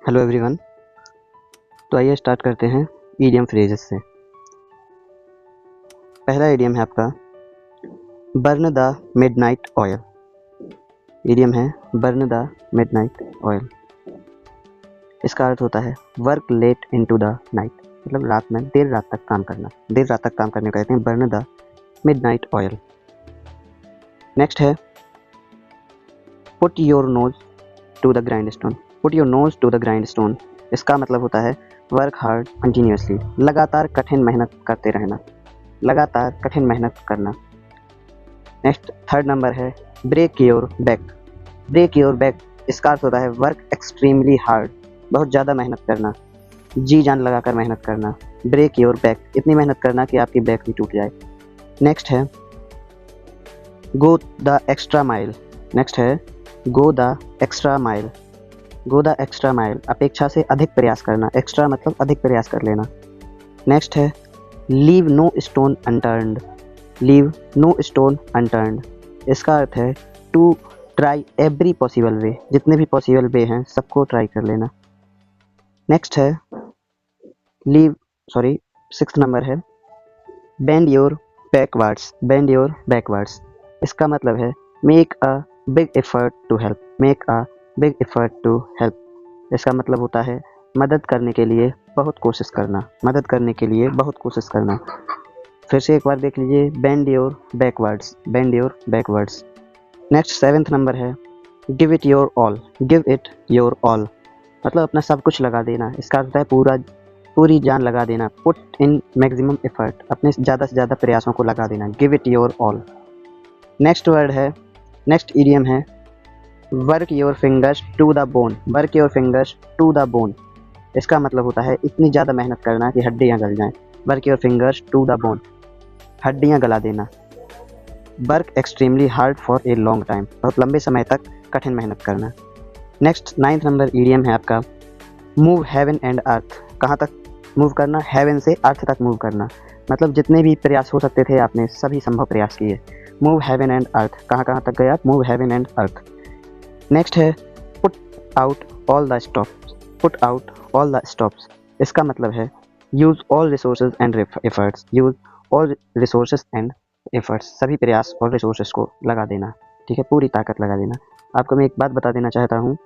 Hello everyone. तो आइए start करते हैं ईडियम फ्रेजेस से। पहला ईडियम है आपका burn the midnight oil. Idiom है बर्न द मिडनाइट ऑयल। इसका अर्थ होता है work late into the night, मतलब रात में देर रात तक काम करना। देर रात तक काम करने को कहते हैं burn the midnight oil. Next है put your nose to the grindstone. Put your nose to the grindstone, इसका मतलब होता है वर्क हार्ड कंटिन्यूसली, लगातार कठिन मेहनत करते रहना, लगातार कठिन मेहनत करना। नेक्स्ट थर्ड नंबर है break your back. Break your back, इसका अर्थ होता है वर्क एक्सट्रीमली हार्ड, बहुत ज़्यादा मेहनत करना, जी जान लगाकर मेहनत करना। ब्रेक योर बैक, इतनी मेहनत करना कि आपकी बैक भी टूट जाए। नेक्स्ट है go the extra mile. Next है go the extra mile. Go the extra mile, अपेक्षा से अधिक प्रयास करना। एक्स्ट्रा मतलब अधिक प्रयास कर लेना। नेक्स्ट है leave no stone unturned. Leave no stone unturned, इसका अर्थ है to try every possible way, जितने भी पॉसिबल वे हैं सबको ट्राई कर लेना। नेक्स्ट है सिक्स्थ नंबर है bend your backwards. Bend your backwards, इसका मतलब है make a big effort to help. Make a big effort to help, इसका मतलब होता है मदद करने के लिए बहुत कोशिश करना। मदद करने के लिए बहुत कोशिश करना। फिर से एक बार देख लीजिए, bend your backwards, bend your backwards. Next seventh number है give it your all. Give it your all, मतलब अपना सब कुछ लगा देना। इसका अर्थ है पूरी जान लगा देना। पुट इन मैक्सिमम एफर्ट, अपने ज़्यादा से ज़्यादा प्रयासों को लगा देना। Give it your all. Next idiom है work your fingers to the bone. Work your fingers to the bone, इसका मतलब होता है इतनी ज़्यादा मेहनत करना कि हड्डियाँ गल जाएं। Work your fingers to the bone, हड्डियाँ गला देना। Work extremely hard for a long time, बहुत लंबे समय तक कठिन मेहनत करना। नेक्स्ट नाइन्थ नंबर ईडियम है आपका मूव हेवन एंड अर्थ। कहाँ तक मूव करना? हेवन से अर्थ तक मूव करना, मतलब जितने भी प्रयास हो सकते थे आपने सभी संभव प्रयास किए। मूव हेवन एंड अर्थ, कहाँ कहाँ तक गए आप? Move heaven and earth. Next है put out all the stops. Put out all the stops, इसका मतलब है use all resources and efforts. Use all resources and efforts, सभी प्रयास और रिसोर्सेज को लगा देना, ठीक है, पूरी ताकत लगा देना। आपको मैं एक बात बता देना चाहता हूँ,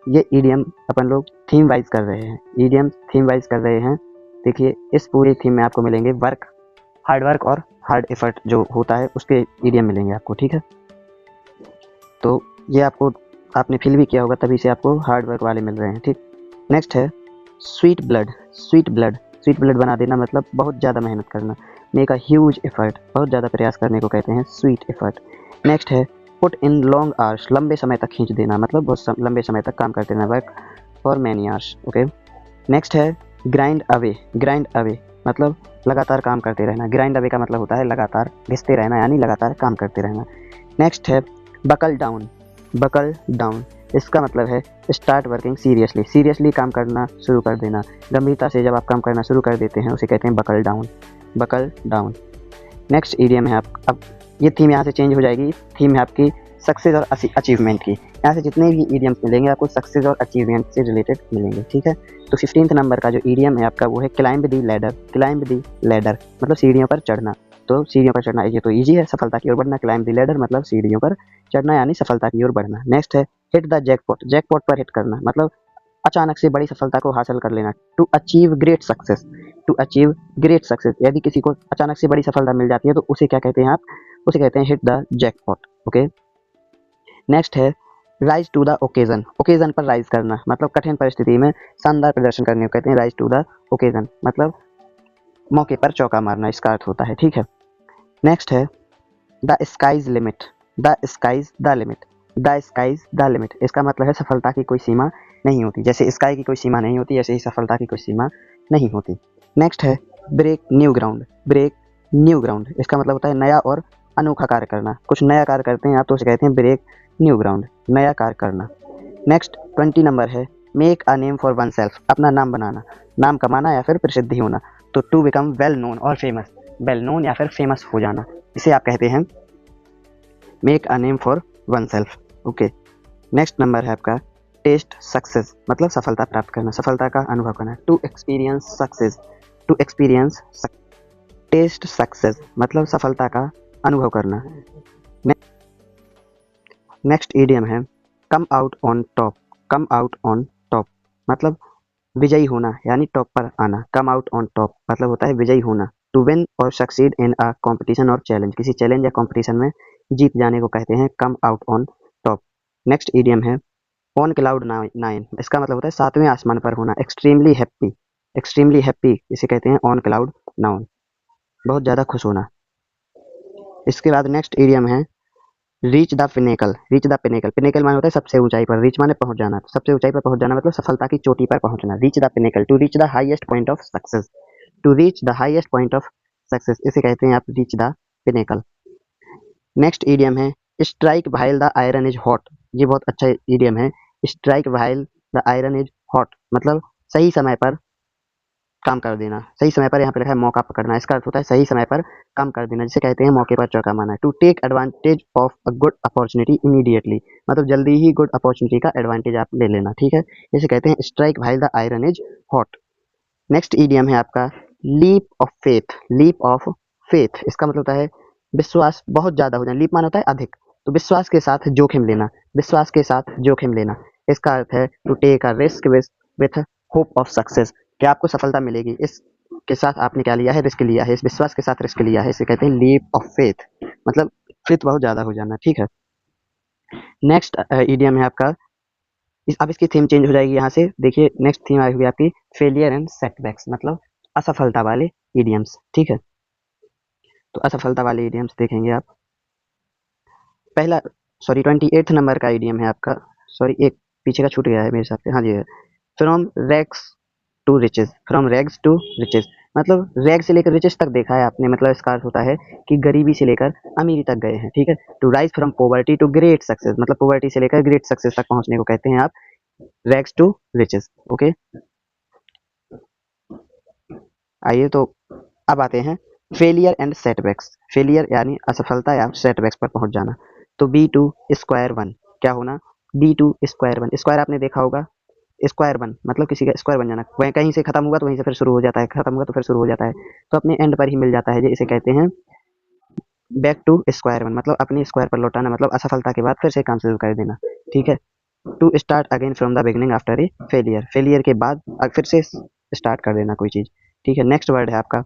ये ईडियम अपन लोग थीम वाइज कर रहे हैं। ईडियम थीम वाइज कर रहे हैं। देखिए इस पूरी थीम में आपको मिलेंगे वर्क, हार्ड वर्क और हार्ड एफर्ट जो होता है उसके ईडियम मिलेंगे आपको, ठीक है। तो ये आपने फील भी किया होगा, तभी से आपको हार्ड वर्क वाले मिल रहे हैं, ठीक। नेक्स्ट है sweet blood. Sweet blood, sweet blood बना देना मतलब बहुत ज़्यादा मेहनत करना। मेक अ ह्यूज एफर्ट, बहुत ज़्यादा प्रयास करने को कहते हैं स्वीट एफर्ट। नेक्स्ट है पुट इन लॉन्ग आवर्स, लंबे समय तक खींच देना, मतलब बहुत लंबे समय तक काम करते रहना। Work for many hours, okay. Next है ग्राइंड अवे। ग्राइंड अवे मतलब लगातार काम करते रहना। ग्राइंड अवे का मतलब होता है लगातार घिसते रहना, यानी लगातार काम करते रहना। नेक्स्ट है बकल डाउन। बकल डाउन, इसका मतलब है स्टार्ट वर्किंग सीरियसली। सीरियसली काम करना शुरू कर देना, गंभीरता से जब आप काम करना शुरू कर देते हैं उसे कहते हैं buckle down. Buckle down. Next idiom है अब ये थीम यहाँ से चेंज हो जाएगी। थीम है आपकी सक्सेस और अचीवमेंट की। यहाँ से जितने भी ईडियम्स मिलेंगे आपको सक्सेस और अचीवमेंट से रिलेटेड मिलेंगे, ठीक है। तो 15th नंबर का जो ईडियम है आपका वो है क्लाइंब दी लैडर। क्लाइंब दी लैडर मतलब सीढ़ियों पर चढ़ना। तो सीढ़ियों पर चढ़ना ये तो ईजी है, सफलता की ओर बढ़ना। क्लाइंब दी लैडर मतलब सीढ़ियों पर चढ़ना यानी सफलता की ओर बढ़ना। नेक्स्ट है हिट द जैकपॉट। जैकपॉट पर हिट करना मतलब अचानक से बड़ी सफलता को हासिल कर लेना। To achieve great success. To achieve great success, यदि किसी को अचानक से बड़ी सफलता मिल जाती है तो उसे क्या कहते हैं आप? उसे कहते हैं hit the jackpot, okay. Next है rise to the occasion. Occasion पर राइज करना मतलब कठिन परिस्थिति में शानदार प्रदर्शन करने को कहते हैं राइज टू द ओकेजन, मतलब मौके पर चौका मारना, इसका अर्थ होता है, ठीक है। नेक्स्ट है the sky's limit. The sky's the limit. The sky's the limit, इसका मतलब है सफलता की कोई सीमा नहीं होती। जैसे स्काई की कोई सीमा नहीं होती, ऐसे ही सफलता की कोई सीमा नहीं होती। नेक्स्ट है break new ground. Break new ground, इसका मतलब होता है नया और अनोखा कार्य करना। कुछ नया कार्य करते हैं आप तो उसे कहते हैं ब्रेक न्यू ग्राउंड, नया कार्य करना। नेक्स्ट 20 नंबर है make a name for one self. अपना नाम बनाना, नाम कमाना या फिर प्रसिद्धि होना। तो टू बिकम वेल नोन और फेमस, वेल नोन या फिर फेमस हो जाना, इसे आप कहते हैं make a name for one self, okay. Next number है आपका टेस्ट सक्सेस मतलब सफलता प्राप्त करना, सफलता का अनुभव करना। To experience success, to experience. Taste success मतलब सफलता का अनुभव करना। नेक्स्ट इडियम है come out on top, come out on top मतलब विजयी होना यानी टॉप पर आना। कम आउट ऑन टॉप मतलब होता है विजयी होना। टू विन और सक्सीड इन अ कॉम्पिटिशन और चैलेंज, किसी चैलेंज या कॉम्पिटिशन में जीत जाने को कहते हैं कम out on top. Next idiom है ऑन क्लाउड नाइन, इसका मतलब होता है सातवें आसमान पर होना। एक्सट्रीमली हैप्पी, एक्सट्रीमली हैप्पी इसे कहते हैं ऑन क्लाउड नाइन, बहुत ज़्यादा खुश होना। इसके बाद नेक्स्ट इडियम है reach the pinnacle, reach the pinnacle. Pinnacle माने होता है सबसे ऊंचाई पर, रीच माने पहुंच जाना, सबसे ऊंचाई पर पहुंच जाना मतलब सफलता की चोटी पर पहुंचना। Reach the pinnacle, to reach the highest point of success, to reach the highest point of success इसे कहते हैं आप reach the pinnacle. Next idiom है strike while the iron is hot, ये बहुत अच्छा इडियम है। Strike while the iron is hot मतलब सही समय पर काम कर देना। सही समय पर यहाँ पे लिखा है मौका पकड़ना, इसका अर्थ होता है सही समय पर काम कर देना, जिसे कहते हैं मौके पर चौका मारना। To take advantage of a good opportunity immediately मतलब जल्दी ही गुड अपॉर्चुनिटी का एडवांटेज आप ले लेना, ठीक है। इसे कहते हैं strike while the iron is hot. Next idiom है आपका leap of faith, leap of faith इसका मतलब होता है विश्वास बहुत ज्यादा हो जाना। लीप माना होता है अधिक, तो विश्वास के साथ जोखिम लेना, विश्वास के साथ जोखिम लेना। इसका अर्थ है to take a risk with hope of success, कि आपको सफलता मिलेगी, इसके साथ आपने क्या लिया है, रिस्क लिया है, इस विश्वास के साथ रिस्क लिया है, इसे कहते हैं लीप ऑफ फेथ मतलब फेथ बहुत ज्यादा हो जाना, ठीक है। नेक्स्ट इडियम है आपका अब इसकी थीम चेंज हो जाएगी यहाँ से, देखिए नेक्स्ट थीम आई हुई आपकी फेलियर एंड सेटबैक्स मतलब असफलता वाले इडियम्स, ठीक है। तो असफलता वाले इडियम्स देखेंगे आप। पहला 28 नंबर का इडियम है आपका, एक पीछे का छूट गया है मेरे हिसाब से, हाँ जी, from rags to riches, from rags to riches मतलब रैग से लेकर रिचेज तक देखा है आपने, मतलब इसका अर्थ होता है कि गरीबी से लेकर अमीरी तक गए हैं, ठीक है। To rise from poverty to great success मतलब पॉवर्टी से लेकर ग्रेट सक्सेस तक पहुंचने को कहते हैं आप रैग्स टू रिचेज, ओके। आइए तो अब आते हैं फेलियर एंड सेटबैक्स। फेलियर यानी असफलता या सेटबैक्स पर पहुंच जाना। तो बी टू स्क्वायर वन क्या होना, be to square one, square आपने देखा होगा, स्क्वायर वन मतलब किसी का स्क्वायर बन जाना, वहीं कहीं से खत्म हुआ तो वहीं से फिर शुरू हो जाता है, खत्म हुआ तो फिर शुरू हो जाता है, तो अपने एंड पर ही मिल जाता है, इसे कहते हैं बैक टू स्क्वायर वन मतलब अपने स्क्वायर पर लौटाना मतलब असफलता के बाद फिर से काम शुरू कर देना, ठीक है। To start again from the beginning after a failure, failure के बाद फिर से स्टार्ट कर देना कोई चीज़, ठीक है। नेक्स्ट वर्ड है आपका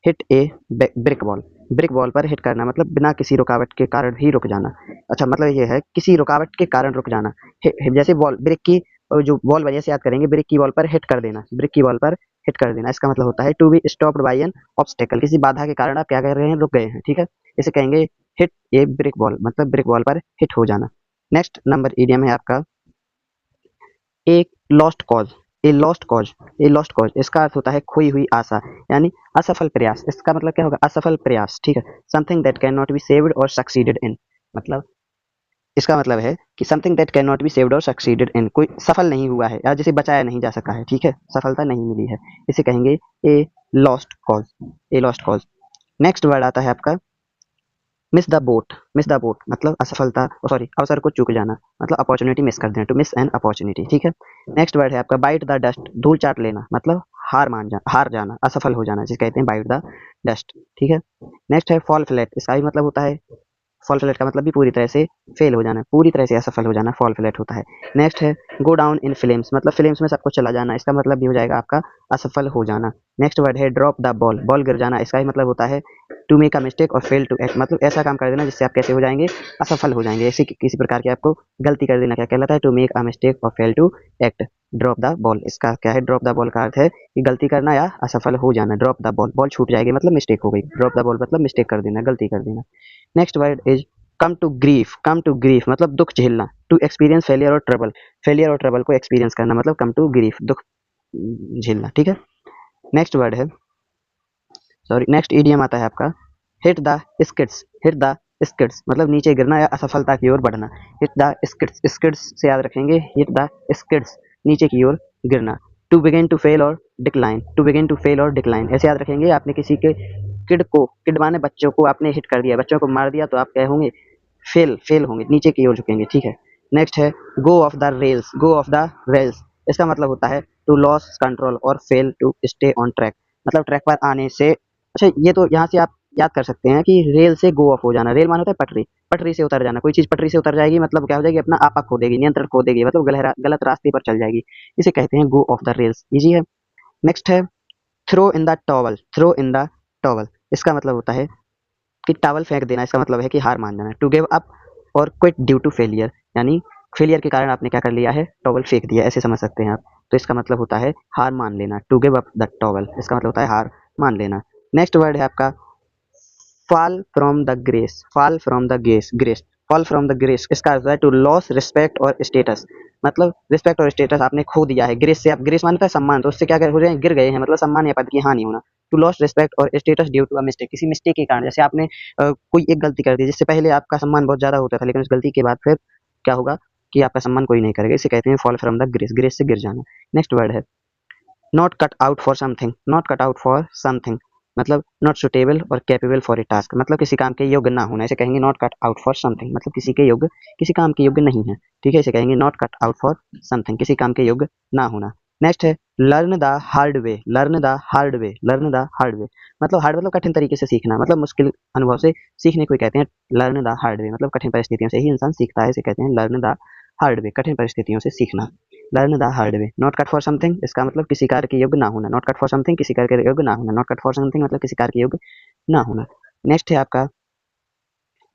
हिट ए ब्रिक बॉल, ब्रिक बॉल पर हिट करना मतलब बिना किसी रुकावट के कारण ही रुक जाना। अच्छा मतलब ये है किसी रुकावट के कारण रुक जाना, जैसे बॉल ब्रिक की जो बॉल वजह से याद करेंगे, ब्रिक की बॉल पर हिट कर देना, ब्रिक की बॉल पर हिट कर देना, इसका मतलब होता है to be stopped by an obstacle, किसी बाधा के कारण आप क्या कर रहे हैं, रुक गए हैं, ठीक है। इसे कहेंगे हिट ए ब्रिक बॉल मतलब ब्रिक बॉल पर हिट हो जाना। नेक्स्ट नंबर इडियम है आपका एक lost cause, a lost cause, a lost cause इसका अर्थ होता है खोई हुई आशा यानी असफल प्रयास, इसका मतलब क्या होगा, असफल प्रयास, ठीक है। Something that can not be saved और सक्सीडेड इन मतलब इसका मतलब है कि something that can not be saved और सक्सीडेड इन, कोई सफल नहीं हुआ है या जिसे बचाया नहीं जा सका है, ठीक है, सफलता नहीं मिली है, इसे कहेंगे a lost cause, a lost cause. Next word आता है आपका miss the boat, miss the boat मतलब असफलता, अवसर को चूक जाना मतलब अपॉर्चुनिटी मिस कर देना, टू मिस एन अपॉर्चुनिटी, ठीक है। नेक्स्ट वर्ड है आपका बाइट द डस्ट, धूल चाट लेना मतलब हार जाना, असफल हो जाना, जिसे कहते हैं बाइट द डस्ट, ठीक है। नेक्स्ट है फॉल फ्लैट, इसका भी मतलब होता है फॉल फ्लैट का मतलब भी पूरी तरह से फेल हो जाना, पूरी तरह से असफल हो जाना फॉल फ्लैट होता है। नेक्स्ट है गो डाउन इन फ्लेम्स मतलब फ्लेम्स में सब कुछ चला जाना, इसका मतलब भी हो जाएगा आपका असफल हो जाना। नेक्स्ट वर्ड है ड्रॉप द बॉल, बॉल गिर जाना, इसका भी मतलब होता है टू मेक अ मिस्टेक और फेल टू एक्ट मतलब ऐसा काम कर देना जिससे आप कैसे हो जाएंगे, असफल हो जाएंगे, ऐसी किसी प्रकार की आपको गलती कर देना क्या कहलाता है, टू मेक अ मिस्टेक और fail to act. Drop the ball इसका क्या है, ड्रॉप द बॉल का अर्थ है कि गलती करना या असफल हो जाना, ड्रॉप द बॉल, बॉल छूट जाएगी मतलब मिस्टेक हो गई, ड्रॉप द बॉल मतलब मिस्टेक कर देना, गलती कर देना। Next word is come to grief, come to grief मतलब दुख झेलना, टू एक्सपीरियंस फेलियर और ट्रबल, फेलियर और ट्रबल को एक्सपीरियंस करना मतलब कम टू ग्रीफ, दुख झेलना, ठीक है। नेक्स्ट वर्ड है नेक्स्ट इडियम आता है आपका hit the skids, hit the skids मतलब नीचे गिरना या असफलता की ओर बढ़ना, हिट द स्किड्स, स्किड्स से याद रखेंगे हिट द स्किड्स नीचे की ओर गिरना। टू बिगिन टू फेल और decline, to begin to fail और डिक्लाइन ऐसे याद रखेंगे, आपने किसी के किड को, किड माने बच्चों को आपने हिट कर दिया, बच्चों को मार दिया तो आप क्या होंगे, फेल होंगे, नीचे की ओर झुकेंगे, ठीक है। नेक्स्ट है go off the rails, go off the rails इसका मतलब होता है टू लॉस कंट्रोल और fail to stay on track, मतलब ट्रैक पर आने से। अच्छा ये तो यहाँ से आप याद कर सकते हैं कि रेल से गो ऑफ हो जाना, रेल माने होता है पटरी, पटरी से उतर जाना, कोई चीज पटरी से उतर जाएगी मतलब क्या हो जाएगी, अपना आपा खो देगी, नियंत्रण खो देगी, मतलब गलत रास्ते पर चल जाएगी, इसे कहते हैं go off the rails. Easy है। नेक्स्ट है throw in the towel, throw in the towel इसका मतलब होता है कि टावल फेंक देना, इसका मतलब है कि हार मान जाना। टू गिव अप और क्विट ड्यू टू फेलियर, यानी फेलियर के कारण आपने क्या कर लिया है, टॉवल फेंक दिया, ऐसे समझ सकते हैं आप। तो इसका मतलब होता है हार मान लेना, to give up the towel इसका मतलब होता है हार मान लेना। नेक्स्ट वर्ड है आपका fall from the grace, fall from the grace, grace fall from the grace इसका अर्थ है टू लॉस रिस्पेक्ट और स्टेटस, मतलब रिस्पेक्ट और स्टेटस आपने खो दिया है। ग्रेस से आप, ग्रेस मानता है सम्मान, तो उससे क्या हो जाए, गिर गए हैं, मतलब सम्मान या पद की हानि होना। टू लॉस रिस्पेक्ट और status due to a mistake, किसी मिस्टेक के कारण, जैसे आपने कोई एक गलती कर दी जिससे पहले आपका सम्मान बहुत ज्यादा होता था, लेकिन उस गलती के बाद फिर क्या होगा कि आपका सम्मान कोई नहीं करेगा, इसे कहते हैं fall from the grace, grace से गिर जाना। नेक्स्ट वर्ड है not cut out for something, not cut out for something मतलब नॉट सुटेबल और कैपेबल फॉर ए टास्क, मतलब किसी काम के योग्य ना होना, इसे कहेंगे not cut out for something, मतलब किसी के योग्य, किसी काम के योग्य नहीं है, ठीक है, इसे कहेंगे not cut out for something, किसी काम के योग्य ना होना। नेक्स्ट है learn the hard way, learn the hard way, learn the hard way मतलब हार्ड मतलब कठिन तरीके से सीखना, मतलब मुश्किल अनुभव से सीखने को कहते हैं लर्न द हार्ड वे, मतलब कठिन परिस्थितियों से ही इंसान सीखता है, इसे कहते हैं लर्न द हार्ड वे, कठिन परिस्थितियों से सीखना। Learn the hard way. Not cut for something इसका मतलब किसी कार्य के योग्य ना होना, नॉट कट फॉर समथिंग किसी कार्य के योग्य ना होना, नॉट कट फॉर समथिंग मतलब किसी कार्य के योग्य ना होना। नेक्स्ट है आपका,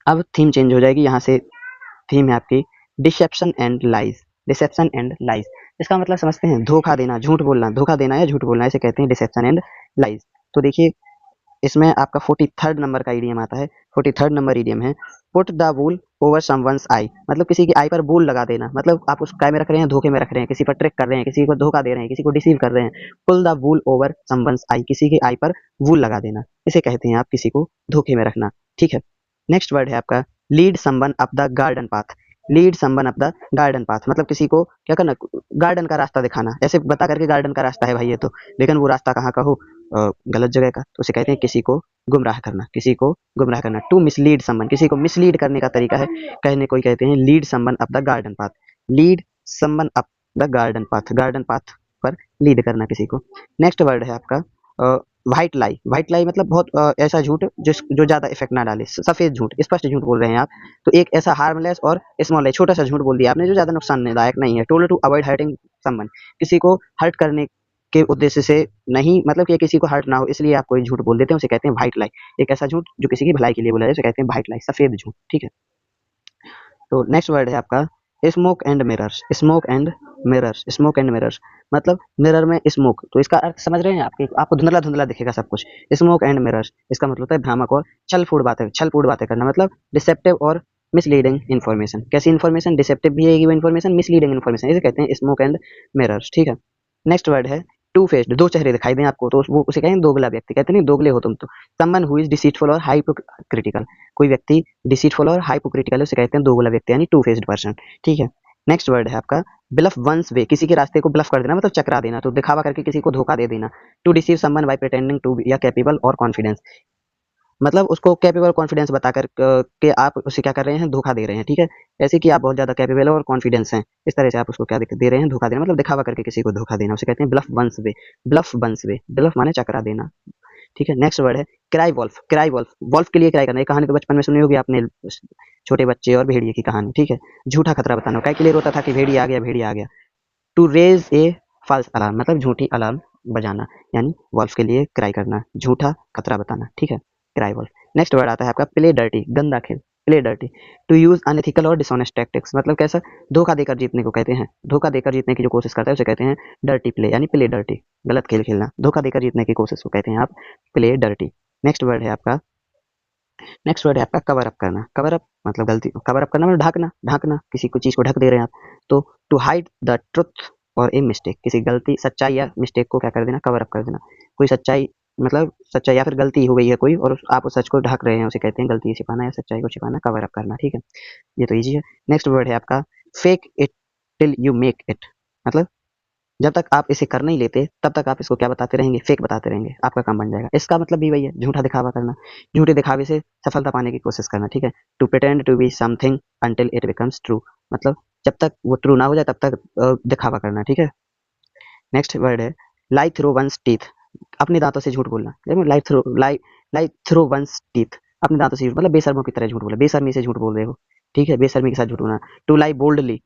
अब थीम चेंज हो जाएगी, यहाँ से थीम है आपकी dissipation and lies, dissipation and lies इसका मतलब समझते हैं धोखा देना, झूठ बोलना, धोखा देना या झूठ बोलना, इसे कहते हैं डिसेप्शन एंड लाइज। तो देखिए इसमें आपका 43rd नंबर का इडियम आता है, 43rd नंबर इडियम है put the wool over someone's eye, मतलब किसी की आई पर वूल लगा देना, मतलब आप उस काय में रख रहे हैं, धोखे में रख रहे हैं, किसी पर ट्रिक कर रहे हैं, किसी को धोखा दे रहे हैं, किसी को डिसीव कर रहे हैं। Pull the wool over someone's eye, किसी की आई पर वूल लगा देना, इसे कहते हैं आप किसी को धोखे में रखना, ठीक है। नेक्स्ट वर्ड है आपका lead someone up the garden path, lead someone up the garden path मतलब किसी को क्या करना, गार्डन का रास्ता दिखाना, ऐसे बता करके गार्डन का रास्ता है भाई ये तो, लेकिन वो रास्ता कहाँ का हो, गलत जगह का, तो उसे कहते हैं किसी को गुमराह करना, किसी को गुमराह करना। टू मिसलीड समवन किसी को मिसलीड करने का तरीका है, कहने को ही कहते हैं lead someone up the garden path, lead someone up the garden path, garden path पर लीड करना किसी को। नेक्स्ट वर्ड है आपका व्हाइट लाई, व्हाइट लाई मतलब बहुत ऐसा झूठ जो ज्यादा इफेक्ट ना डाले, सफेद झूठ, स्पष्ट झूठ बोल रहे हैं आप, तो एक ऐसा हार्मलेस और स्मॉल छोटा सा झूठ बोल दिया आपने जो ज्यादा नुकसानदायक नहीं है। Told to avoid hurting someone किसी को हर्ट करने के उद्देश्य से नहीं, मतलब कि किसी को हर्ट ना हो इसलिए आप कोई झूठ बोल देते हैं, उसे कहते हैं व्हाइट लाई, एक ऐसा झूठ जो किसी की भलाई के लिए बोला जाए उसे कहते हैं व्हाइट लाई, सफेद झूठ, ठीक है। तो नेक्स्ट वर्ड है आपका smoke and mirrors, smoke and mirrors, smoke and mirrors मतलब मिरर में स्मोक, तो इसका अर्थ समझ रहे हैं आपको धुंधला धुंधला दिखेगा सब कुछ। स्मोक एंड मिरर्स इसका मतलब होता है भ्रामक और छल फूड बातें करना, मतलब डिसेप्टिव और मिसलीडिंग इन्फॉर्मेशन, कैसी इन्फॉर्मेशन, डिसेप्टिव भी है वो इन्फॉर्मेशन, मिसलीडिंग इन्फॉर्मेशन, इसे कहते हैं स्मोक एंड मिरर्स, ठीक है। नेक्स्ट वर्ड है टू फेस्ड, दो चेहरे दिखाई दें आपको तो वो उसे कहेंगे दोगला व्यक्ति, कहते नहीं दोगले हो तुम तो। समवन हु इज डिसीटफुल और हाइपोक्रिटिकल, कोई व्यक्ति डिसीटफुल और हाइपोक्रिटिकल उसे कहते हैं दोगला व्यक्ति यानी टू फेस्ड पर्सन, ठीक है। नेक्स्ट वर्ड है आपका ब्लफ वंस वे, किसी के रास्ते को ब्लफ कर देना मतलब चकरा देना, तो दिखावा करके किसी को धोखा दे देना। To deceive someone by pretending to या कैपेबल और कॉन्फिडेंस मतलब उसको कैपेबल कॉन्फिडेंस बताकर के आप उसे क्या कर रहे हैं, धोखा दे रहे हैं, ठीक है। ऐसे कि आप बहुत ज्यादा कैपेबल और कॉन्फिडेंस हैं, इस तरह से आप उसको क्या दे रहे हैं, धोखा देना, मतलब दिखावा करके किसी को धोखा देना, उसे कहते हैं bluff one's way, bluff one's way, bluff माने चकरा देना, ठीक है। नेक्स्ट वर्ड है cry wolf, cry wolf, wolf के लिए क्राई करना, ये कहानी तो बचपन में सुनी होगी आपने, छोटे बच्चे और भेड़िए की कहानी, ठीक है। झूठा खतरा बताना, काय के लिए रोता था कि भेड़िया आ गया, भेड़िया आ गया। To raise a false alarm मतलब झूठी अलार्म बजाना, यानी वॉल्फ के लिए क्राई करना, झूठा खतरा बताना, ठीक है, क्राई वॉल्फ। नेक्स्ट वर्ड आता है आपका प्ले डर्टी, गंदा खेल, play dirty. To use unethical और डिसऑनेस्ट टैक्टिक्स मतलब कैसा, धोखा देकर जीतने को कहते हैं, धोखा देकर जीतने की जो कोशिश करता है उसे कहते हैं डर्टी प्ले यानी प्ले डर्टी, गलत खेल खेलना, धोखा देकर जीतने की कोशिश को कहते हैं आप प्ले डर्टी। नेक्स्ट वर्ड है आपका, नेक्स्ट वर्ड है आपका कवर अप करना, कवर अप मतलब गलती, कवर अप करना मतलब ढकना, ढकना किसी को चीज को ढक दे रहे हैं आप, तो टू हाइड द ट्रुथ और ए मिस्टेक किसी गलती, सच्चाई या मिस्टेक को क्या कर देना, कवर अप कर देना। कोई सच्चाई मतलब सच्चाई या फिर गलती हो गई है कोई और आप उस सच को ढक रहे हैं, उसे कहते हैं गलती छिपाना या सच्चाई को छिपाना, कवर अप करना, ठीक है। ये तो इजी है। नेक्स्ट वर्ड है आपका fake it till you make it मतलब जब तक आप इसे कर नहीं लेते तब तक आप इसको क्या बताते रहेंगे, फेक बताते रहेंगे, आपका काम बन जाएगा। इसका मतलब भी वही है, झूठा दिखावा करना, झूठे दिखावे से सफलता पाने की कोशिश करना, ठीक है। To pretend to be something until it becomes true मतलब जब तक वो ट्रू ना हो जाए तब तक दिखावा करना, ठीक है। नेक्स्ट वर्ड है लाई थ्रू वंस टीथ, अपने दांतों से झूठ बोलना। देखो लाई थ्रू वंस टीथ, अपने दांतों से झूठ मतलब बेशर्मों की तरह झूठ बोला, बेशर्मी से झूठ बोल रहे हो, ठीक है, बेशर्मी के साथ झूठ बोलना। To lie boldly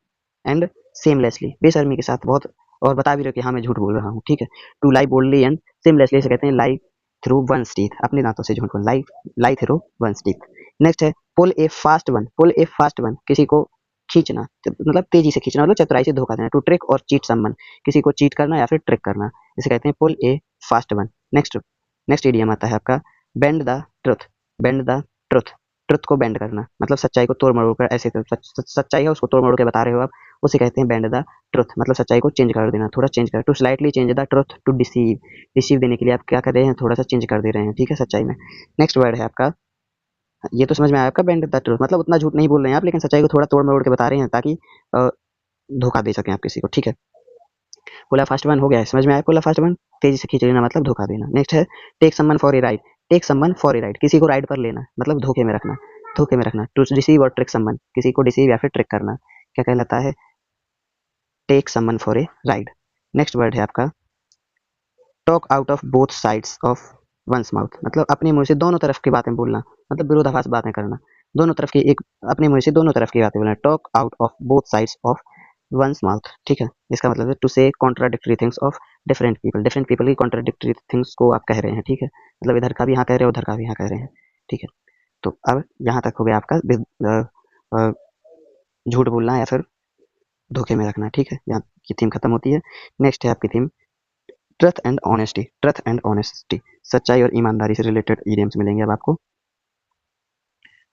and seamlessly, बेशर्मी के साथ बहुत और बता भी रहे हो कि हाँ मैं झूठ बोल रहा हूँ, ठीक है। To lie boldly and seamlessly से कहते हैं लाई थ्रू वंस टीथ, अपने दांतों से झूठ बोलना, लाई थ्रू वंस टीथ। नेक्स्ट है पुल a fast one, pull a fast one, किसी को खींचना, मतलब तेजी से खींचना, मतलब चतुराई से धोखा देना। टू ट्रिक और चीट समवन, किसी को चीट करना या फिर ट्रिक करना, इसे कहते हैं pull a fast one. Next next idiom आता है आपका bend the truth, bend the truth, truth को बेंड करना, मतलब सच्चाई को तोड़ मरोड़ कर ऐसे सच्चाई है उसको तोड़ मरोड़ के बता रहे हो आप, उसे कहते हैं बेंड द ट्रुथ, मतलब सच्चाई को चेंज कर देना, थोड़ा चेंज कर। To slightly change the truth to deceive, deceive देने के लिए आप क्या कर रहे हैं, थोड़ा सा चेंज कर दे रहे हैं, ठीक है, सच्चाई में। नेक्स्ट वर्ड है आपका, ये तो समझ में आया आपका, बेंड द ट्रुथ मतलब उतना झूठ नहीं बोल रहे हैं आप, लेकिन सच्चाई को थोड़ा तोड़ मरोड़ के बता रहे हैं ताकि धोखा दे सकें आप किसी को, ठीक है। पोला फास्ट वन हो गया है, समझ में आया, पोला फास्ट वन तेजी से खींच लेना मतलब धोखा देना। नेक्स्ट है take someone for a ride, take someone for a ride, किसी को राइड पर लेना मतलब धोखे में रखना, धोखे में रखना। टू डिसीव और ट्रिक समवन, किसी को डिसीव या फिर ट्रिक करना, क्या कहलाता है, take someone for a ride. Next word है आपका talk out of both sides of one's mouth, मतलब अपने मुंह से दोनों तरफ की बातें बोलना, मतलब विरोधाभास बातें करना, दोनों तरफ की एक, अपने मुंह से दोनों तरफ की बातें बोलना। Talk out of both sides of one's mouth, ठीक है। इसका मतलब है to say contradictory things of different people की कॉन्ट्राडिक्टरी थिंग्स को आप कह रहे हैं, ठीक है, मतलब इधर का भी यहाँ कह रहे हो उधर का भी यहाँ कह रहे हैं, ठीक है। तो अब यहाँ तक हो गया आपका झूठ बोलना या फिर धोखे में रखना, ठीक है, यहाँ की थीम खत्म होती है। नेक्स्ट है आपकी theme truth and honesty, truth and honesty, सच्चाई और ईमानदारी से रिलेटेड इडियम्स मिलेंगे अब आपको।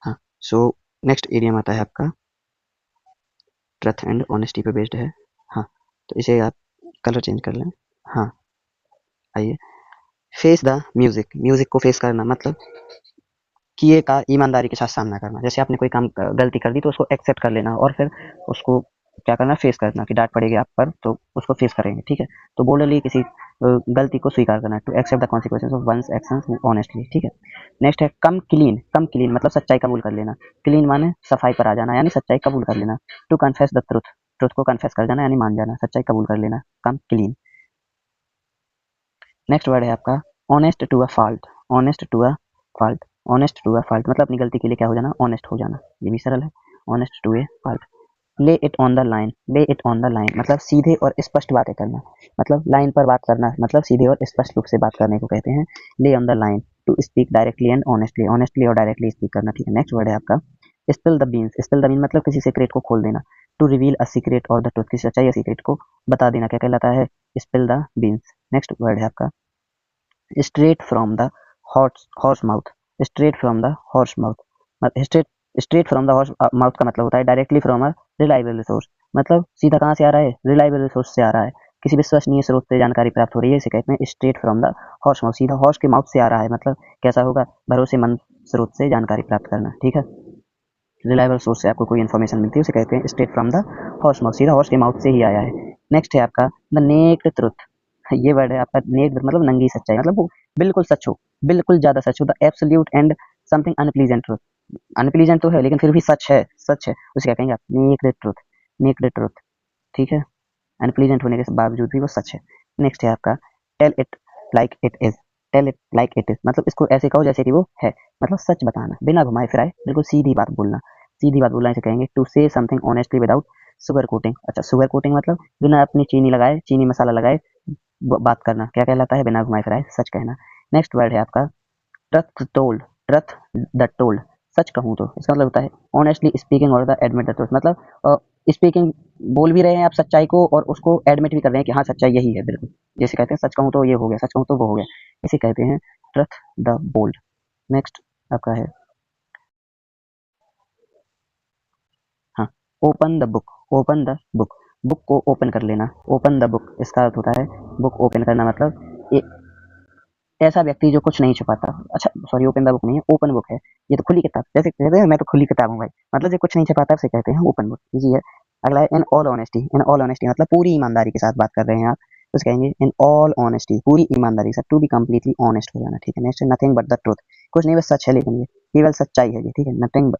हाँ, सो नेक्स्ट इडियम आता है आपका ट्रथ एंड ऑनेस्टी पे बेस्ड है। हाँ, तो इसे आप कलर चेंज कर लें। हाँ, आइए, फेस द म्यूजिक, म्यूजिक को फेस करना मतलब किए का ईमानदारी के साथ सामना करना। जैसे आपने कोई काम गलती कर दी तो उसको एक्सेप्ट कर लेना और फिर उसको क्या करना, फेस करना कि डांट पड़ेगी आप पर तो उसको फेस करेंगे, ठीक है। तो बोल्डली किसी गलती को स्वीकार करना, to accept the consequences of one's actions honestly, ठीक है। नेक्स्ट है कम क्लीन, कम क्लीन मतलब सच्चाई कबूल कर लेना, क्लीन माने सफाई पर आ जाना यानी सच्चाई कबूल कर लेना। To confess the truth, truth को कन्फेस कर जाना यानी मान जाना, सच्चाई कबूल कर लेना, कम क्लीन। नेक्स्ट वर्ड है आपका honest to a fault, honest to a fault, honest to a fault मतलब अपनी गलती के लिए क्या हो जाना, ऑनेस्ट हो जाना, ये भी सरल है, ऑनेस्ट टू ए फॉल्ट। ले इट ऑन द लाइन, ले इट ऑन द लाइन मतलब सीधे और स्पष्ट बातें करना, मतलब लाइन पर बात करना, मतलब सीधे और स्पष्ट रूप से बात करने को कहते हैं lay on the line. To speak directly and honestly, honestly और डायरेक्टली स्पीक करना, ठीक है। नेक्स्ट वर्ड है आपका spill the beans, spill the bean मतलब किसी सीक्रेट को खोल देना। टू रिवील अ सीक्रेट और द ट्रुथ, किसी सच्चाई या सीक्रेट को बता देना, क्या कहलाता है, spill the beans. Next word है आपका straight from the horse mouth, straight from the horse mouth, straight straight from the horse mouth का मतलब होता है directly from a reliable resource, मतलब सीधा कहाँ से आ रहा है, रिलायबल रिसोर्स से आ रहा है, किसी विश्वसनीय स्रोत से जानकारी प्राप्त हो रही है, इसे कहते हैं straight from the horse mouth, सीधा हॉर्स के माउथ से आ रहा है, मतलब कैसा होगा, भरोसेमंद स्रोत से जानकारी प्राप्त करना, ठीक है। रिलायबल सोर्स से आपको कोई इन्फॉर्मेशन मिलती है उसे कहते हैं straight from the horse mouth, सीधा हॉर्स के माउथ से ही आया है। नेक्स्ट है आपका द नेक्ड ट्रुथ, ये वर्ड है आपका नेक्ड मतलब नंगी सच्चाई, मतलब वो बिल्कुल सच हो, बिल्कुल ज्यादा सच हो, the absolute and something unpleasant truth, unpleasant तो है लेकिन फिर भी सच है, सच है, उसे क्या कहेंगे आप, नेक्ड ट्रुथ, नेक्ड ट्रुथ, ठीक है, अनप्लीजेंट होने के बावजूद भी वो सच है। नेक्स्ट है आपका tell it like it is, tell it like it is मतलब इसको ऐसे कहो जैसे कि वो है, मतलब सच बताना बिना घुमाए फिराए, बिल्कुल सीधी बात बोलना, सीधी बात बोलना इसे कहेंगे to say something honestly without sugar coating. अच्छा, सुगर कोटिंग मतलब बिना अपनी चीनी लगाए, चीनी मसाला लगाए बात करना, क्या कहलाता है, बिना घुमाए फिराए सच कहना। नेक्स्ट वर्ड है आपका truth told, truth the told, सच कहूँ तो इसका मतलब होता है ऑनेस्टली स्पीकिंग और द एडमिट द ट्रुथ, मतलब स्पीकिंग बोल भी रहे हैं आप सच्चाई को और उसको एडमिट भी कर रहे हैं कि हाँ सच्चाई यही है बिल्कुल, जैसे कहते हैं सच कहूँ तो ये हो गया, सच कहूँ तो वो हो गया, इसे कहते हैं ट्रथ द बोल्ड। नेक्स्ट आपका है हाँ open the book, open the book, book को ओपन कर लेना, ओपन द बुक इसका अर्थ होता है बुक ओपन करना, मतलब ऐसा व्यक्ति जो कुछ नहीं छुपाता, अच्छा सॉरी ओपन द बुक नहीं है, ओपन बुक है, ये तो खुली किताब, जैसे कहते हैं मैं तो खुली किताब हूँ भाई, मतलब जो कुछ नहीं छुपाता उसे कहते हैं ओपन बुक, इजी है। अगला है in all honesty, in all honesty मतलब पूरी ईमानदारी के साथ बात कर रहे हैं आप, तो उसे कहेंगे इन ऑल ऑनेस्टी, पूरी ईमानदारी के साथ, टू बी कम्प्लीटली ऑनेस्ट हो जाना, ठीक है। Next nothing but the truth, कुछ नहीं बस सच है, लेकिन ये केवल सच्चाई है ये, ठीक है,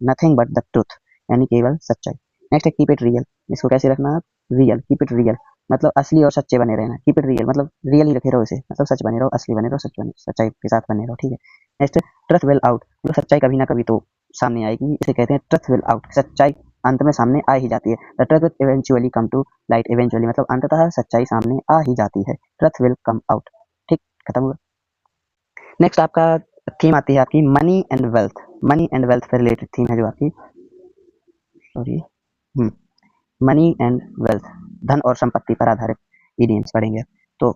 नथिंग बट द ट्रुथ यानी केवल सच्चाई। नेक्स्ट है कीप इट रियल, इसको कैसे रखना आप, रियल, कीप इट रियल मतलब असली और सच्चे बने रहना, कीप इट रियल मतलब रियल ही रखे रहो इसे, मतलब सच बने रहो, असली बने रहो, सच्चाई के साथ बने रहो, ठीक है। नेक्स्ट ट्रुथ विल आउट मतलब सच्चाई कभी ना कभी तो सामने आएगी, इसे कहते हैं ट्रुथ विल आउट, सच्चाई अंत में सामने आ ही जाती है। The truth eventually come to light, eventually मतलब अंततः सच्चाई सामने आ ही जाती है, ट्रुथ विल कम आउट, ठीक, खत्म हुआ। नेक्स्ट आपका थीम आती है आपकी money and wealth, money and wealth से रिलेटेड थीम है जो आपकी, सॉरी, मनी एंड वेल्थ, धन और संपत्ति पर आधारित इडियम्स पढ़ेंगे। तो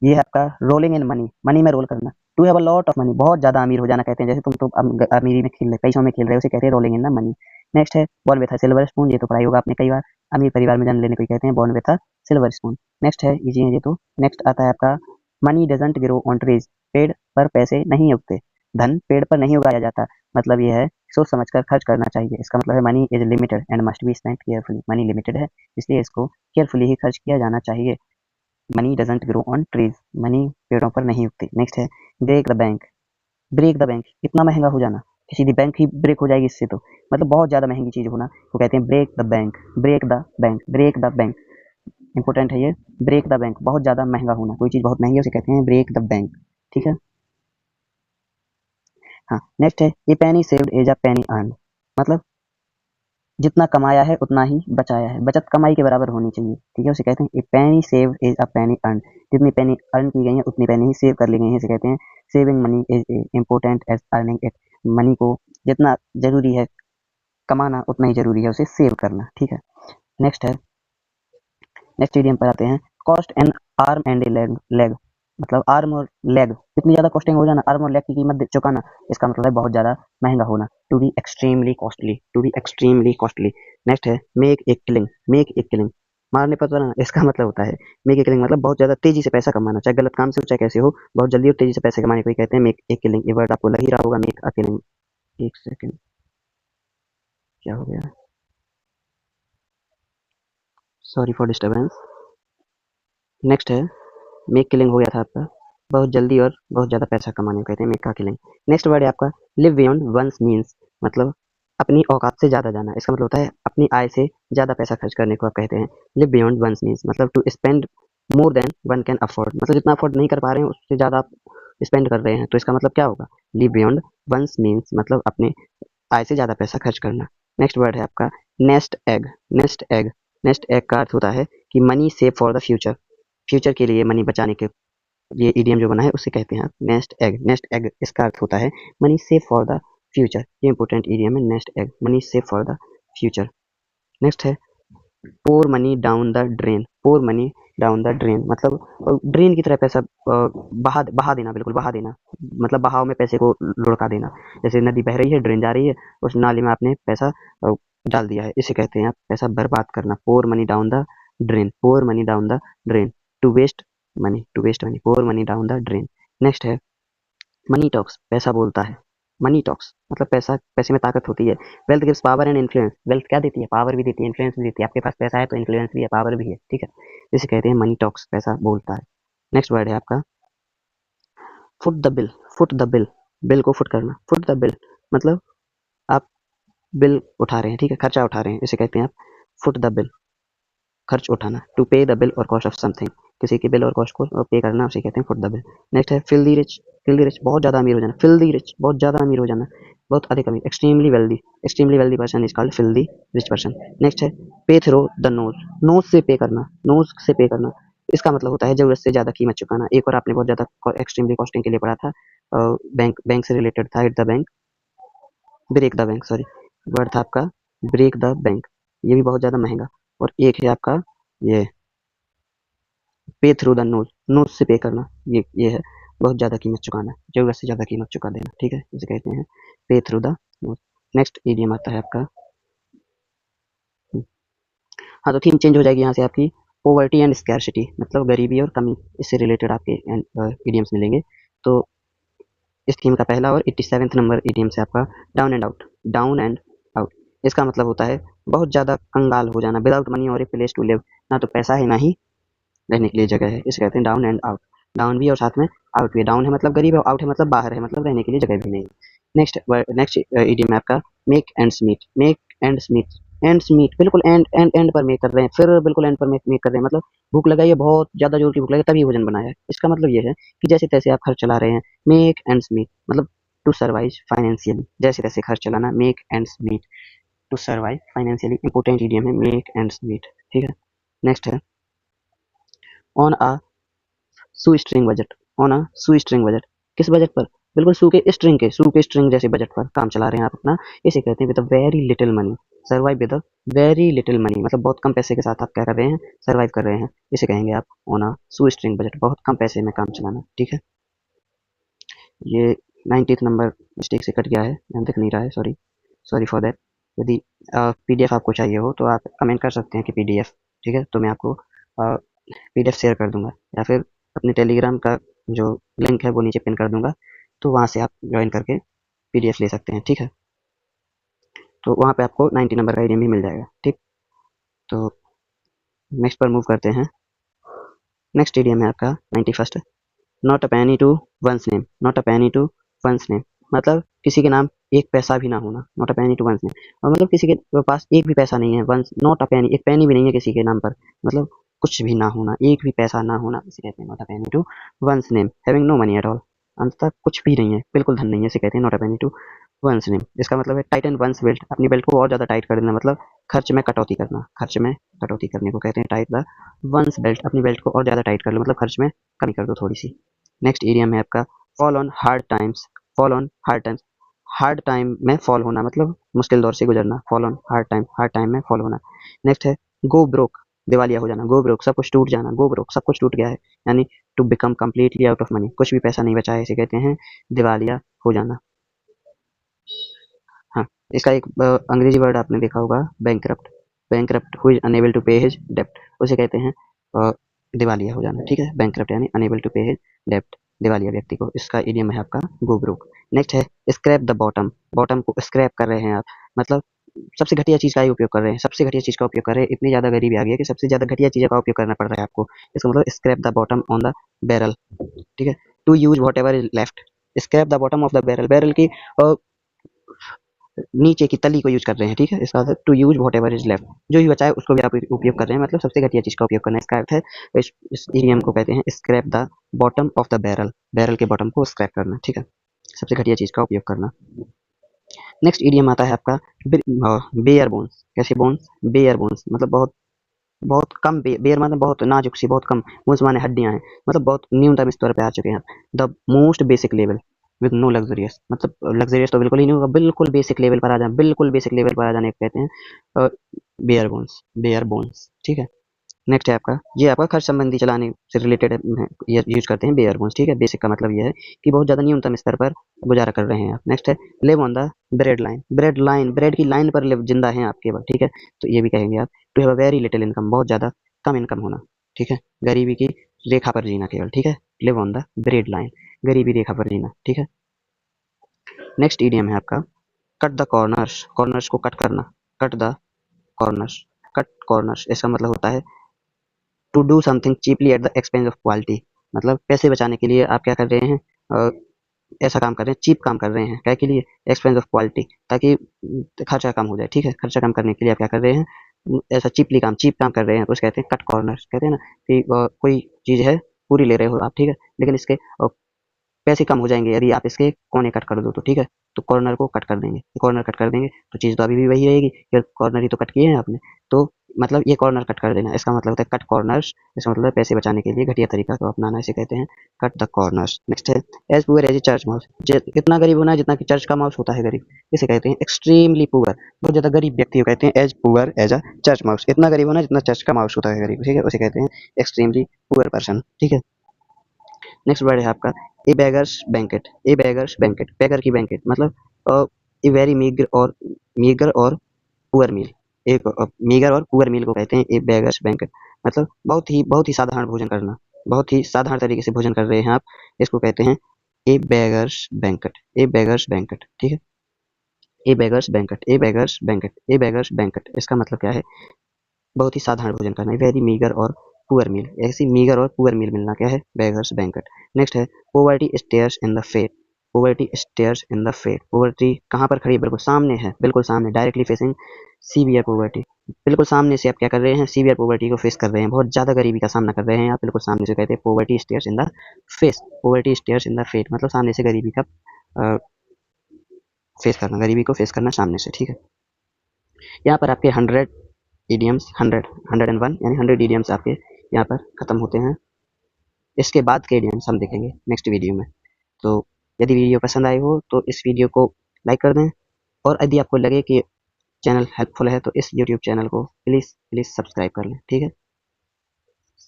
ये है आपका रोलिंग इन मनी, मनी में रोल करना, to have a lot of money बहुत ज्यादा अमीर हो जाना कहते हैं, जैसे तुम तो अमीरी में खेल रहे, पैसों में खेल रहे हो, उसे कहते हैं rolling in the money. Next है born with a silver spoon, ये तो पढ़ाई होगा आपने कई बार, अमीर परिवार में जन्म लेने को कहते हैं born with a silver spoon. Next है इजी है ये तो। नेक्स्ट आता है आपका money doesn't grow on trees, पेड़ पर पैसे नहीं उगते, धन पेड़ पर नहीं उगाया जाता, मतलब ये है सोच समझकर खर्च करना चाहिए, इसका मतलब है money is limited and must be spent carefully, money limited है इसलिए इसको केयरफुली ही खर्च किया जाना चाहिए। Money doesn't grow on trees, money पेड़ों पर नहीं उगती। नेक्स्ट है break the bank, break the bank इतना महंगा हो जाना, किसी भी बैंक ही ब्रेक हो जाएगी इससे तो, मतलब बहुत ज्यादा महंगी चीज होना, वो कहते हैं break the bank, break the bank, break the bank, important है ये, ब्रेक द बैंक बहुत ज्यादा महंगा होना, कोई चीज बहुत महंगी है उसे कहते हैं ब्रेक द बैंक, ठीक है। हाँ नेक्स्ट है a penny saved is a penny earn, मतलब जितना कमाया है उतना ही बचाया है, बचत कमाई के बराबर होनी चाहिए, ठीक है, उसे कहते हैं a penny saved is a penny earn, जितनी पेनी अर्न की गई है उतनी पेनी ही सेव कर ली गई है, इसे कहते हैं saving money is important as earning it, money को जितना जरूरी है कमाना उतना ही जरूरी है उसे सेव करना, ठीक है। नेक्स्ट है, नेक्स्ट इडियम पर आते हैं cost N arm and A leg, leg मतलब आर्म और लेग, इतनी ज्यादा कॉस्टिंग हो जाना, आर्म और लेग की कीमत चुकाना, इसका मतलब है बहुत ज्यादा महंगा होना, to be extremely costly, to be extremely costly. Next है make a killing, make a killing मारने पर तो ना, इसका मतलब होता है मेक ए किलिंग मतलब बहुत ज्यादा तेजी से पैसा कमाना, चाहे गलत काम से हो चाहे कैसे हो, बहुत जल्दी और तेजी से पैसे कमाने को ही कहते हैं मेक ए किलिंग, ये वर्ड आपको लग ही रहा होगा मेक अ किलिंग। एक सेकंड, क्या हो गया, सॉरी फॉर डिस्टर्बेंस। नेक्स्ट है मेक किलिंग हो गया था आपका, बहुत जल्दी और बहुत ज़्यादा पैसा कमाने को कहते हैं मेक का किलिंग। नेक्स्ट वर्ड है आपका लिव बियॉन्ड वंस मीन्स, मतलब अपनी औकात से ज़्यादा जाना, इसका मतलब होता है अपनी आय से ज़्यादा पैसा खर्च करने को आप कहते हैं। लिव बियॉन्ड वंस मीन्स मतलब to spend more than one can afford, मतलब जितना अफोर्ड नहीं कर पा रहे हैं उससे ज़्यादा आप स्पेंड कर रहे हैं, तो इसका मतलब क्या होगा, लिव बियॉन्ड वंस मीन्स मतलब अपने आय से ज़्यादा पैसा खर्च करना। नेक्स्ट वर्ड है आपका nest egg, nest egg, nest egg का अर्थ होता है कि money save for the future, future के लिए मनी बचाने के, ये इडियम जो बना है उसे कहते हैं आप नेस्ट एग, नेस्ट एग इसका अर्थ होता है money save for the future, ये इंपॉर्टेंट इडियम है nest egg, money save for the future. Next है pour money down the drain, pour money down the drain मतलब ड्रेन की तरह पैसा बहा बहा देना, बिल्कुल बहा देना, मतलब बहाव में पैसे को लुढ़का देना, जैसे नदी बह रही है ड्रेन जा रही है, उस नाली में आपने पैसा डाल दिया है, इसे कहते हैं आप पैसा बर्बाद करना, pour money down the drain, pour money down the drain, to waste money, to waste money, pour money down the drain. Next है मनी टॉक्स, पैसा बोलता है, मनी टॉक्स मतलब पैसा, पैसे में ताकत होती है। Wealth gives power and influence, wealth क्या देती है, पावर भी देती है, इन्फ्लुएंस भी देती है, आपके पास पैसा है तो इन्फ्लुएंस भी है, पावर भी है, ठीक है, इसे कहते हैं मनी टॉक्स, पैसा बोलता है। नेक्स्ट वर्ड है आपका foot the bill, foot the bill, bill को फुट करना, फुट द बिल मतलब आप बिल उठा रहे हैं, ठीक है, खर्चा उठा रहे हैं, इसे कहते हैं आप फुट द बिल, खर्च उठाना, टू पे द बिल और कॉस्ट ऑफ समथिंग, किसी के बिल और कॉस्ट को पे करना उसे कहते हैं फुट द बिल। नेक्स्ट है फिल्दी रिच, फिल्दी रिच बहुत ज़्यादा अमीर हो जाना, फिल्दी रिच बहुत ज़्यादा अमीर हो जाना, बहुत अधिक अमीर, extremely wealthy person is called filthy rich person. Next है पे थ्रो द नोज, नोज से पे करना, नोज से पे करना, इसका मतलब होता है जरूरत से ज़्यादा कीमत चुकाना। एक और आपने बहुत ज़्यादा एक्सट्रीमली कॉस्टिंग के लिए पढ़ा था, बैंक, बैंक से रिलेटेड था, hit the bank, break the bank, sorry, word था आपका ब्रेक द बैंक, ये भी बहुत ज़्यादा महंगा। और एक है आपका ये पे थ्रू द नोज, नोज से पे करना, ये है बहुत ज़्यादा कीमत चुकाना, जरूरत से ज़्यादा कीमत चुका देना, ठीक है, इसे कहते हैं पे through the nose. Next idiom आता है आपका, हाँ तो थीम चेंज हो जाएगी यहाँ से आपकी पोवर्टी एंड स्कैरसिटी, मतलब गरीबी और कमी, इससे रिलेटेड आपके इडियम्स मिलेंगे। तो इस थीम का पहला और 87 नंबर इडियम से आपका down and out, down and out, इसका मतलब होता है बहुत ज़्यादा कंगाल हो जाना, विदाउट मनी और ए प्लेस टू लिव, ना तो पैसा है ना ही रहने के लिए जगह है, इसे कहते हैं डाउन एंड आउट, डाउन भी और साथ में आउट भी, डाउन है मतलब गरीब है, आउट है मतलब बाहर है, मतलब रहने के लिए जगह भी नहीं है। नेक्स्ट नेक्स्ट इडियम है आपका make ends meet, make ends meet ends meet, बिल्कुल एंड एंड एंड पर मेक कर रहे हैं, फिर बिल्कुल एंड पर मेक कर रहे हैं, मतलब भूख लगाई है, बहुत ज़्यादा जोर की भूख लगी तभी भोजन बनाया है। इसका मतलब ये है कि जैसे तैसे आप खर्च चला रहे हैं, मेक एंड्स मीट मतलब टू सर्वाइव फाइनेंशियली, जैसे तैसे खर्च चलाना, make ends meet, to survive financially, important idiom है मेक एंड्स मीट, ठीक है। नेक्स्ट है on a shoestring budget, on a shoestring budget, किस बजट पर, बिल्कुल सू के स्ट्रिंग जैसे बजट पर काम चला रहे हैं आप अपना, इसे कहते हैं with a very little money, survive with a very little money, मतलब बहुत कम पैसे के साथ आप क्या कर रहे हैं, सर्वाइव कर रहे हैं, इसे कहेंगे आप on a shoestring budget, बहुत कम पैसे में काम चलाना, ठीक है। ये 90th नंबर मिस्टेक से कट गया है, ध्यान दिख नहीं रहा है, सॉरी सॉरी फॉर दैट। यदि पीडीएफ आपको चाहिए हो तो आप कमेंट कर सकते हैं कि पीडीएफ, ठीक है, तो मैं आपको पीडीएफ शेयर कर दूंगा, या फिर अपने टेलीग्राम का जो लिंक है वो नीचे पिन कर दूंगा, तो वहाँ से आप ज्वाइन करके पीडीएफ ले सकते हैं, ठीक है। तो वहाँ पे आपको 90 नंबर का एरिया भी मिल जाएगा, ठीक। तो नेक्स्ट पर मूव करते हैं। नेक्स्ट एरिया में आपका 91st, not a penny to one's name, not a penny to one's name, मतलब किसी के नाम एक पैसा भी ना होना, not a penny to one's name, और मतलब किसी के पास एक भी पैसा नहीं है, वंस नॉट अ पैनी, एक पैनी भी नहीं है किसी के नाम पर, मतलब कुछ भी ना होना, एक भी पैसा ना होना, इसे कहते हैं not a penny to one's name, having no money at all, अंततः कुछ भी नहीं है, बिल्कुल धन नहीं है, इसे कहते हैं not a penny to one's name. इसका मतलब है टाइटन वंस बेल्ट, अपनी बेल्ट को और ज्यादा टाइट कर देना, मतलब खर्च में कटौती करना, खर्च में कटौती करने को कहते हैं टाइट द वंस बेल्ट, अपनी बेल्ट को और ज्यादा टाइट कर लो, मतलब खर्च में कमी कर दो थोड़ी सी। नेक्स्ट एरिया में आपका fall on hard times, fall on hard times, hard time में फॉल होना, मतलब मुश्किल दौर से गुजरना, fall on hard time, hard time में फॉल होना। नेक्स्ट है गो ब्रोक, दिवालिया हो जाना, गो ब्रोक सब कुछ टूट जाना, गो ब्रोक सब कुछ टूट गया है, यानी to become completely out of money, कुछ भी पैसा नहीं बचा है, इसे कहते हैं दिवालिया हो जाना। हाँ, इसका एक अंग्रेजी वर्ड आपने देखा होगा bankrupt, bankrupt who is unable to pay his डेप्ट, उसे कहते हैं दिवालिया हो जाना, ठीक है, बैंकरप्ट यानी अनेबल टू पे हिज डेप्ट, दिवालिया व्यक्ति को, इसका इडियम है आपका गो ब्रोक। नेक्स्ट है स्क्रैप द बॉटम, बॉटम को स्क्रैप कर रहे हैं आप, मतलब सबसे घटिया चीज का ही उपयोग कर रहे हैं, सबसे घटिया चीज का उपयोग कर रहे हैं, इतनी ज्यादा गरीबी आ गई है कि सबसे ज्यादा घटिया चीजों का उपयोग करना पड़ रहा है आपको, इसका मतलब scrape the bottom on the barrel, ठीक है। To use whatever is left, scrape the bottom of the barrel, barrel की नीचे की तली को यूज कर रहे हैं, ठीक है, इसका अर्थ to use whatever is left, जो भी बचा है उसको भी आप उपयोग कर रहे हैं, मतलब सबसे घटिया चीज का उपयोग करना है, इसका अर्थ है इस इडियम को कहते हैं scrap the bottom of the barrel, barrel के बॉटम को स्क्रैप करना, ठीक है, सबसे घटिया चीज का उपयोग करना। नेक्स्ट इडियम आता है आपका बेयर बोन्स, कैसे बोन्स, बेयर बोन्स, मतलब बहुत बहुत कम, बेयर मतलब बहुत नाजुक सी, बहुत कम, बोन्स माने हड्डियां हैं, मतलब बहुत न्यूनतम स्तर पे आ चुके हैं, the most basic level with no luxurious, मतलब लग्जरियस तो बिल्कुल ही नहीं होगा, बिल्कुल बेसिक लेवल पर आ जाना, बिल्कुल बेसिक लेवल पर आ जाने को कहते हैं बेयर बोन्स, बेयर बोन्स, ठीक है। नेक्स्ट है आपका, ये आपका खर्च संबंधी चलाने से रिलेटेड ये यूज करते हैं बेयर बोन्स, ठीक है, बेसिक का मतलब ये है कि बहुत ज़्यादा न्यूनतम स्तर पर गुजारा कर रहे हैं आप। नेक्स्ट है live on the bread line, bread line, bread की लाइन पर लिव, जिंदा हैं आप केवल, ठीक है, तो ये भी कहेंगे आप to have a very little income, बहुत ज़्यादा कम इनकम होना, ठीक है, गरीबी की रेखा पर जीना केवल, ठीक है, live on the bread line, गरीबी रेखा पर जीना, ठीक है। नेक्स्ट ईडियम है आपका कट द कॉर्नर्स, कॉर्नर्स को कट करना, cut the corners, cut corners, इसका मतलब होता है to do something cheaply at the expense of quality, मतलब पैसे बचाने के लिए आप क्या कर रहे हैं, ऐसा काम कर रहे हैं, चीप काम कर रहे हैं, क्या के लिए, एक्सपेंस ऑफ क्वालिटी, ताकि खर्चा कम हो जाए, ठीक है, खर्चा कम करने के लिए आप क्या कर रहे हैं, ऐसा चीपली काम, चीप काम कर रहे हैं, तो उसे कहते हैं कट कॉर्नर्स, कहते हैं ना कि कोई चीज़ है पूरी ले रहे हो आप, ठीक है, लेकिन इसके पैसे कम हो जाएंगे यदि आप इसके कोने कट कर दो तो, ठीक है, तो कॉर्नर को कट कर देंगे, कॉर्नर कट कर देंगे तो चीज़ तो अभी भी वही रहेगी, फिर कॉर्नर ही तो कट किए हैं आपने, तो मतलब ये कॉर्नर कट कर देना, इसका मतलब होता है कट कॉर्नर्स, इसका मतलब है पैसे बचाने के लिए घटिया तरीका को अपनाना, इसे कहते हैं कट द कॉर्नर्स। नेक्स्ट है as poor as a church mouse, इतना गरीब होना है जितना कि चर्च का माउस होता है गरीब, इसे कहते हैं एक्सट्रीमली पुअर, बहुत ज़्यादा गरीब व्यक्ति को कहते हैं as poor as a church mouse, इतना गरीब होना जितना चर्च का माउस होता है गरीब, ठीक है, उसे कहते हैं एक्सट्रीमली पुअर पर्सन, ठीक है। नेक्स्ट वर्ड है आपका ए बेगर्स बैंकेट, ए बेगर्स बैंकेट, बेगर की बैंकेट, मतलब ए वेरी मीगर और पुअर मील, एक मीगर और पुअर मील को कहते हैं ए बेगर्स बैंकेट, मतलब बहुत ही साधारण भोजन करना, बहुत ही साधारण तरीके से भोजन कर रहे हैं आप, इसको कहते हैं ए बेगर्स बैंकेट, ए बेगर्स बैंकेट, ठीक है, ए बेगर्स बैंकेट, ए बेगर्स बैंकेट, ए बेगर्स बैंकेट, इसका मतलब क्या है, बहुत ही साधारण भोजन करना है, वेरी मीगर और पुअर मील, ऐसी मीगर और पुअर मील मिलना क्या है, बेगर्स बैंकेट। नेक्स्ट है poverty stares in the face, poverty stares in the face. Poverty कहाँ पर खड़ी है? बिल्कुल सामने है, बिल्कुल सामने, डायरेक्टली फेसिंग सीवियर पॉवर्टी। बिल्कुल सामने से आप क्या कर रहे हैं? सीवियर पॉवर्टी को फेस कर रहे हैं, बहुत ज़्यादा गरीबी का सामना कर रहे हैं आप, बिल्कुल सामने से। कहते हैं poverty stares in the face, poverty stares in the face, मतलब सामने से गरीबी का फेस करना, गरीबी को फेस करना सामने से, ठीक है। यहाँ पर आपके 100 इडियम्स, 101 यानी 100 इडियम्स आपके यहाँ पर खत्म होते हैं। इसके बाद के इडियम्स हम देखेंगे नेक्स्ट वीडियो में। तो यदि वीडियो पसंद आई हो तो इस वीडियो को लाइक कर दें, और यदि आपको लगे कि चैनल हेल्पफुल है तो इस यूट्यूब चैनल को प्लीज़ सब्सक्राइब कर लें, ठीक है।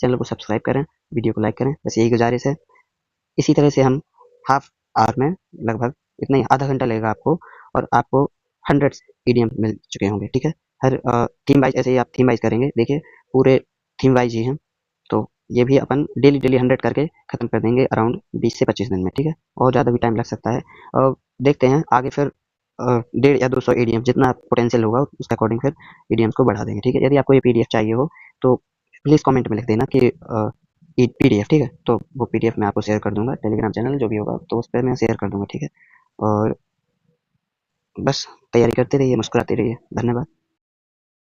चैनल को सब्सक्राइब करें, वीडियो को लाइक करें, बस यही गुजारिश है। इसी तरह से हम हाफ आवर में, लगभग इतना ही, आधा घंटा लगेगा आपको, और आपको 100 ईडीएम मिल चुके होंगे, ठीक है। हर थीम वाइज, ऐसे ही आप थीम वाइज करेंगे, देखिए पूरे थीम वाइज ही हैं। तो ये भी अपन डेली 100 करके ख़त्म कर देंगे अराउंड 20 से 25 दिन में, ठीक है। और ज़्यादा भी टाइम लग सकता है, और देखते हैं आगे फिर 150 या 200 ईडीएम, जितना पोटेंशियल होगा उसके अकॉर्डिंग फिर ईडीएम्स को बढ़ा देंगे, ठीक है। यदि आपको ये पीडीएफ चाहिए हो तो प्लीज़ कमेंट में लिख देना कि पीडीएफ, ठीक है। तो वो पीडीएफ मैं आपको शेयर कर दूंगा, टेलीग्राम चैनल जो भी होगा तो उस पर मैं शेयर कर दूंगा, ठीक है। और बस तैयारी करते रहिए, मुस्कुराते रहिए। धन्यवाद।